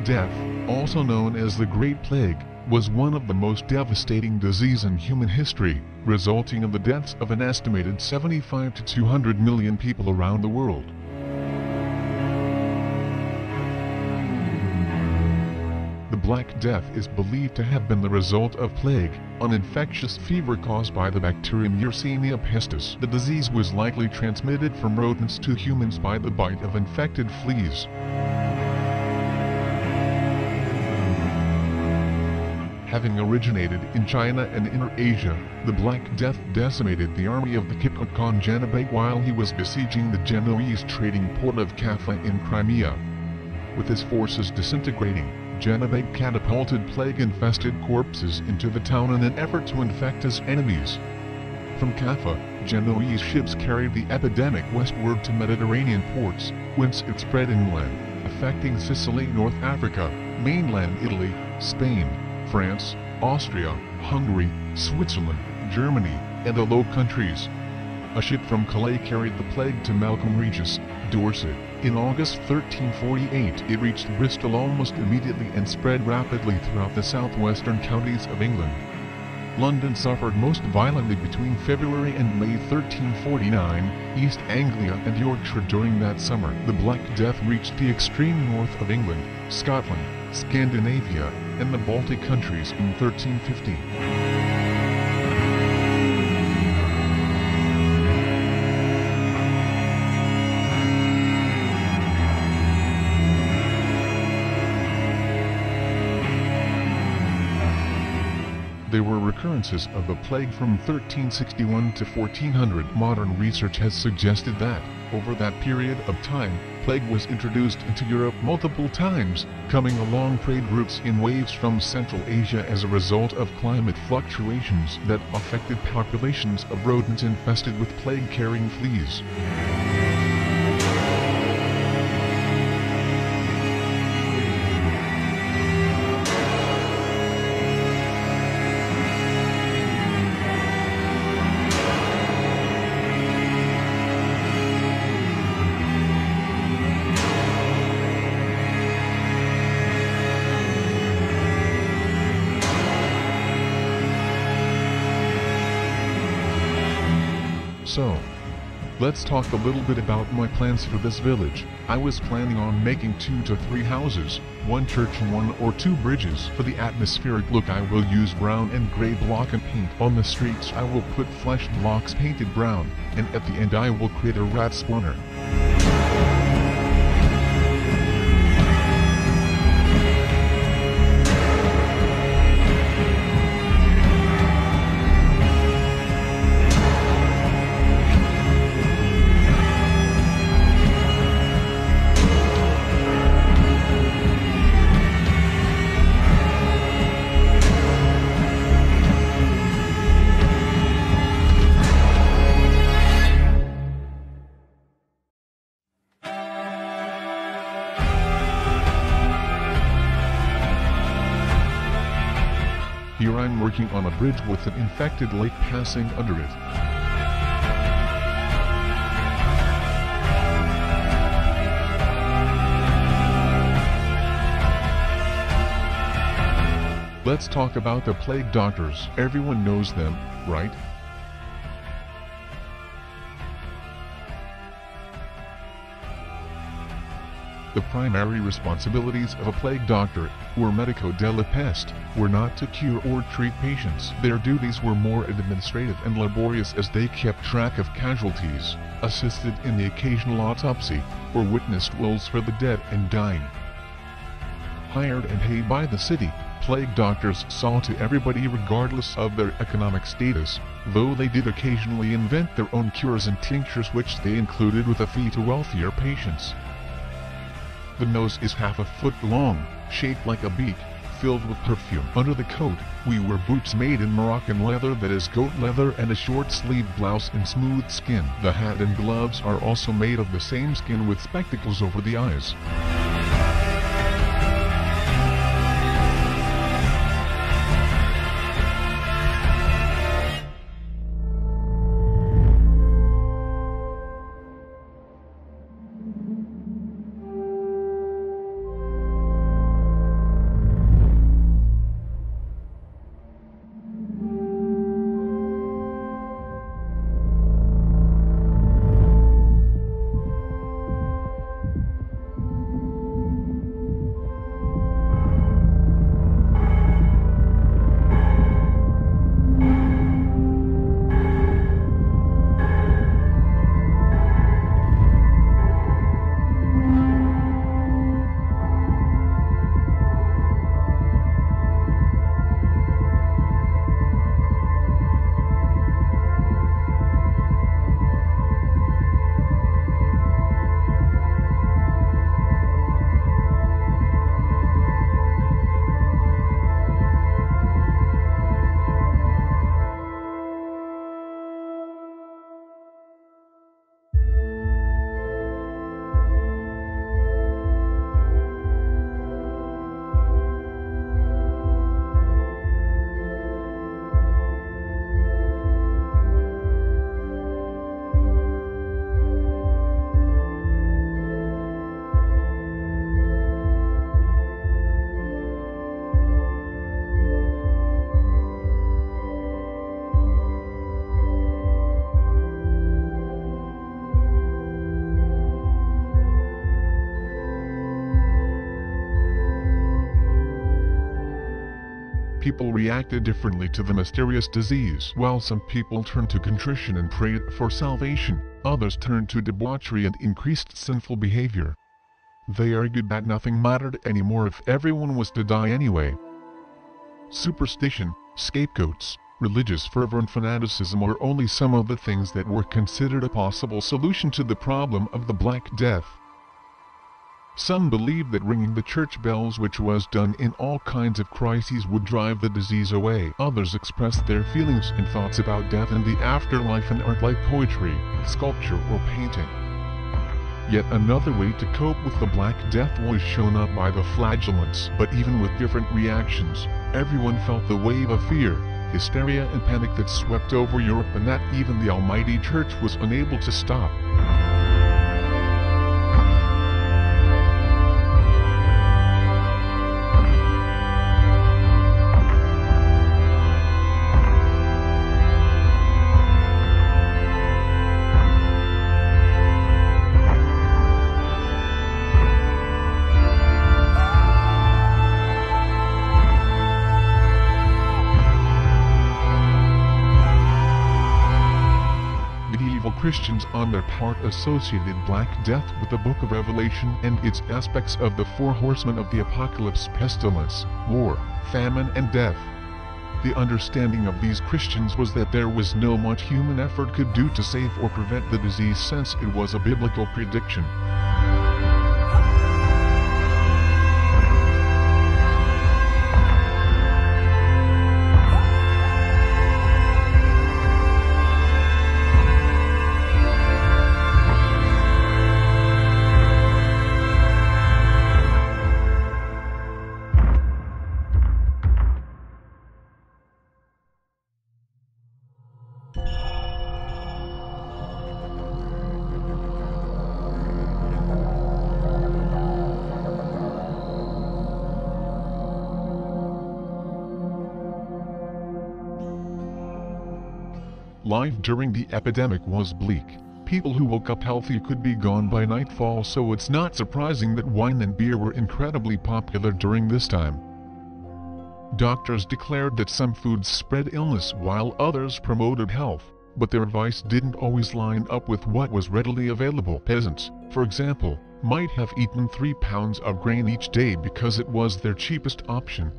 Death, also known as the Great Plague, was one of the most devastating diseases in human history, resulting in the deaths of an estimated 75 to 200 million people around the world. The Black Death is believed to have been the result of plague, an infectious fever caused by the bacterium Yersinia pestis. The disease was likely transmitted from rodents to humans by the bite of infected fleas. Having originated in China and Inner Asia, the Black Death decimated the army of the Kipchak Khan Janibek while he was besieging the Genoese trading port of Kaffa in Crimea. With his forces disintegrating, Janibek catapulted plague-infested corpses into the town in an effort to infect his enemies. From Kaffa, Genoese ships carried the epidemic westward to Mediterranean ports, whence it spread inland, affecting Sicily, North Africa, mainland Italy, Spain, France, Austria, Hungary, Switzerland, Germany, and the Low Countries. A ship from Calais carried the plague to Malcolm Regis, Dorset. In August 1348 it reached Bristol almost immediately and spread rapidly throughout the southwestern counties of England. London suffered most violently between February and May 1349, East Anglia and Yorkshire during that summer. The Black Death reached the extreme north of England, Scotland, Scandinavia, and the Baltic countries in 1350. There were recurrences of the plague from 1361 to 1400. Modern research has suggested that, over that period of time, plague was introduced into Europe multiple times, coming along trade routes in waves from Central Asia as a result of climate fluctuations that affected populations of rodents infested with plague-carrying fleas. So, let's talk a little bit about my plans for this village. I was planning on making 2 to 3 houses, 1 church and 1 or 2 bridges. For the atmospheric look I will use brown and gray block and paint. On the streets I will put flesh blocks painted brown, and at the end I will create a rat spawner. Here I'm working on a bridge with an infected lake passing under it. Let's talk about the plague doctors. Everyone knows them, right? The primary responsibilities of a plague doctor, or medico della peste, were not to cure or treat patients. Their duties were more administrative and laborious as they kept track of casualties, assisted in the occasional autopsy, or witnessed wills for the dead and dying. Hired and paid by the city, plague doctors saw to everybody regardless of their economic status, though they did occasionally invent their own cures and tinctures which they included with a fee to wealthier patients. The nose is half a foot long, shaped like a beak, filled with perfume. Under the coat, we wear boots made in Moroccan leather that is goat leather and a short-sleeved blouse in smooth skin. The hat and gloves are also made of the same skin with spectacles over the eyes. people reacted differently to the mysterious disease. While some people turned to contrition and prayed for salvation, others turned to debauchery and increased sinful behavior. They argued that nothing mattered anymore if everyone was to die anyway. Superstition, scapegoats, religious fervor and fanaticism were only some of the things that were considered a possible solution to the problem of the Black Death. Some believed that ringing the church bells, which was done in all kinds of crises, would drive the disease away. Others expressed their feelings and thoughts about death and the afterlife in art like poetry, sculpture or painting. Yet another way to cope with the Black Death was shown up by the flagellants. But even with different reactions, everyone felt the wave of fear, hysteria and panic that swept over Europe, and that even the Almighty Church was unable to stop. Christians on their part associated Black Death with the Book of Revelation and its aspects of the four horsemen of the apocalypse: pestilence, war, famine and death. The understanding of these Christians was that there was no much human effort could do to save or prevent the disease, since it was a biblical prediction. Life during the epidemic was bleak. People who woke up healthy could be gone by nightfall, so it's not surprising that wine and beer were incredibly popular during this time. Doctors declared that some foods spread illness while others promoted health, but their advice didn't always line up with what was readily available. Peasants, for example, might have eaten 3 pounds of grain each day because it was their cheapest option.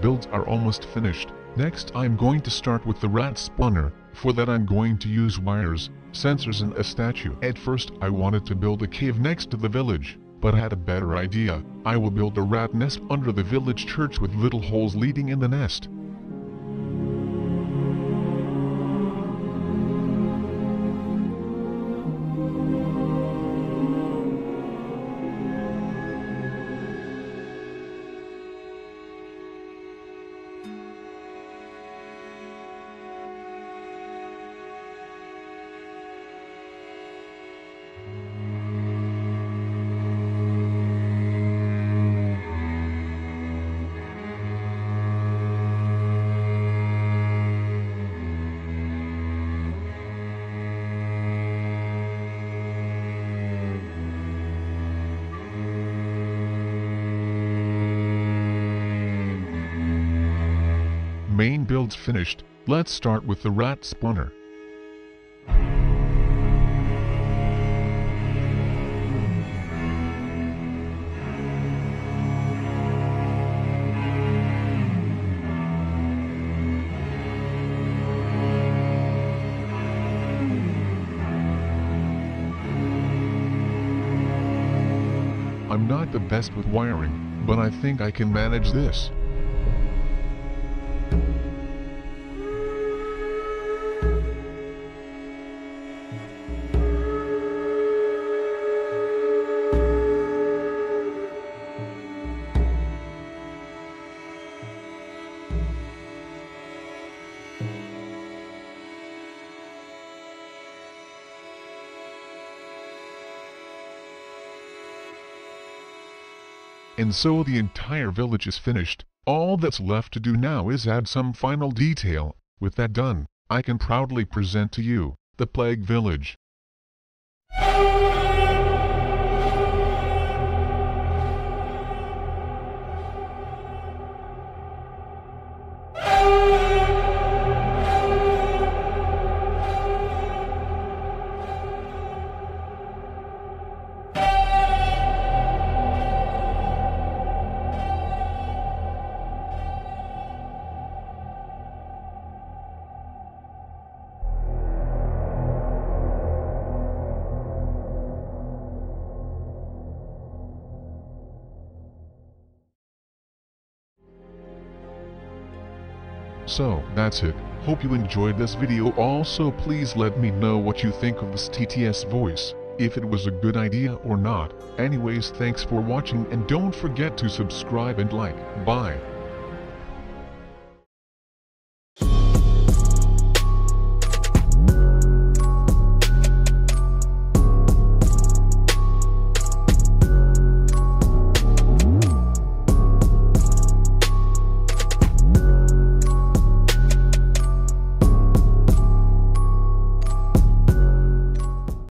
Builds are almost finished. Next I'm going to start with the rat spawner. For that I'm going to use wires, sensors and a statue. At first I wanted to build a cave next to the village, but I had a better idea. I will build a rat nest under the village church with little holes leading in the nest. Main build's finished. Let's start with the rat spawner. I'm not the best with wiring, but I think I can manage this. And so the entire village is finished. All that's left to do now is add some final detail. With that done, I can proudly present to you the Plague Village. So, that's it. Hope you enjoyed this video. Also, please let me know what you think of this TTS voice, if it was a good idea or not. Anyways, thanks for watching and don't forget to subscribe and like. Bye.